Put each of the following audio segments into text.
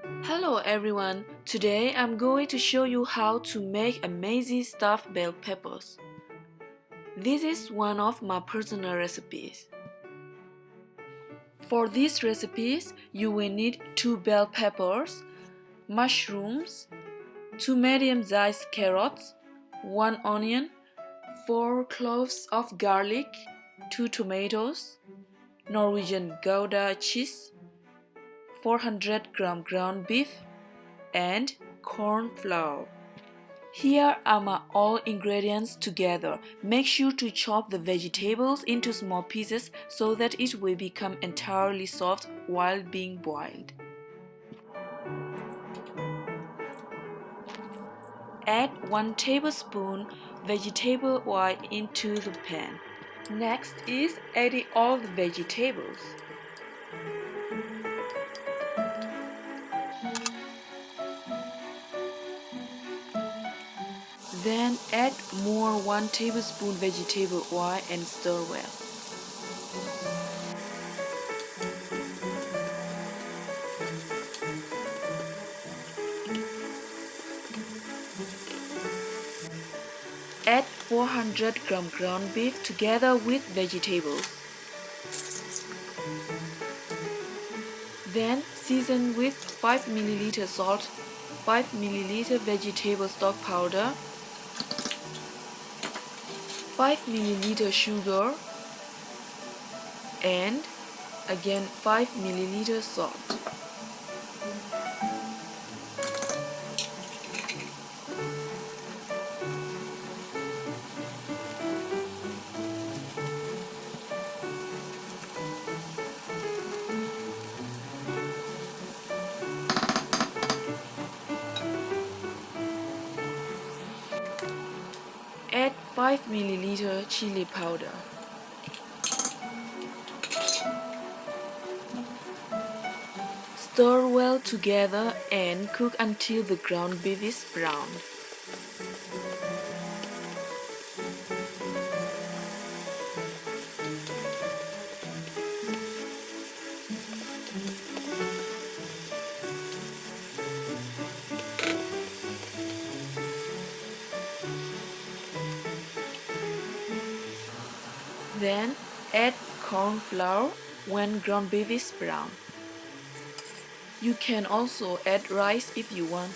Hello everyone, today I'm going to show you how to make amazing stuffed bell peppers. This is one of my personal recipes. For these recipes, you will need 2 bell peppers, mushrooms, 2 medium-sized carrots, 1 onion, 4 cloves of garlic, 2 tomatoes, Norwegian Gouda cheese, 400 gram ground beef, and corn flour. Here are my all ingredients together. Make sure to chop the vegetables into small pieces so that it will become entirely soft while being boiled. Add 1 tablespoon vegetable oil into the pan. Next is adding all the vegetables. Then add more 1 tablespoon vegetable oil and stir well. Add 400 gram ground beef together with vegetables. Then season with 5 ml salt, 5 ml vegetable stock powder, 5 ml sugar, and again 5 ml salt. Add 5 ml chili powder. Stir well together and cook until the ground beef is brown. Then add corn flour when ground beef is brown. You can also add rice if you want.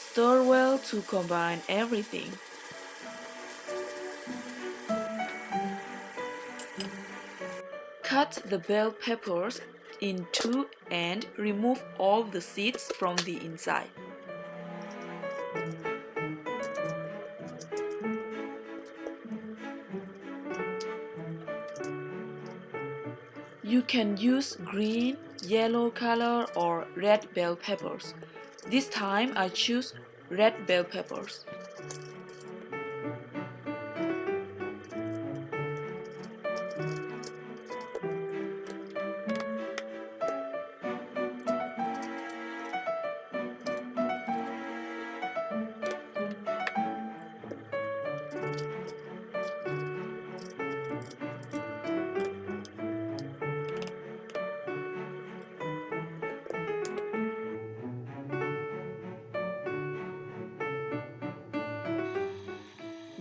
Stir well to combine everything. Cut the bell peppers in two and remove all the seeds from the inside. You can use green, yellow color or red bell peppers. This time I choose red bell peppers.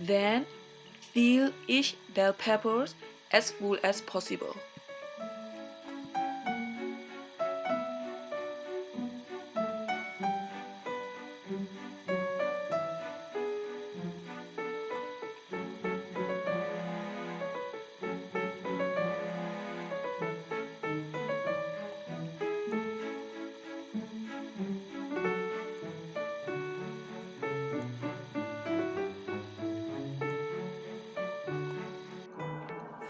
Then fill each bell pepper as full as possible.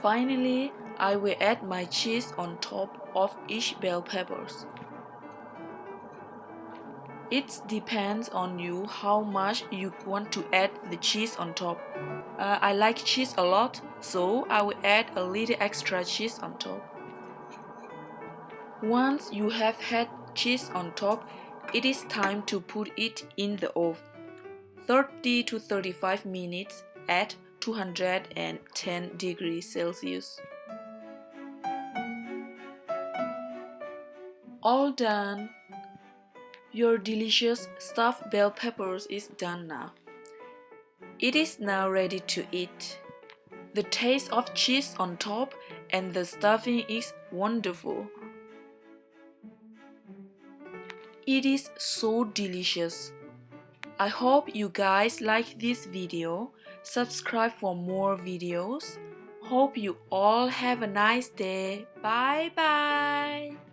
Finally, I will add my cheese on top of each bell peppers. It depends on you how much you want to add the cheese on top. I like cheese a lot, so I will add a little extra cheese on top. Once you have had cheese on top, it is time to put it in the oven. 30 to 35 minutes at 210 degrees Celsius. All done. Your delicious stuffed bell peppers is done now. It is now ready to eat. The taste of cheese on top and the stuffing is wonderful. It is so delicious. I hope you guys like this video. Subscribe for more videos. Hope you all have a nice day. Bye bye.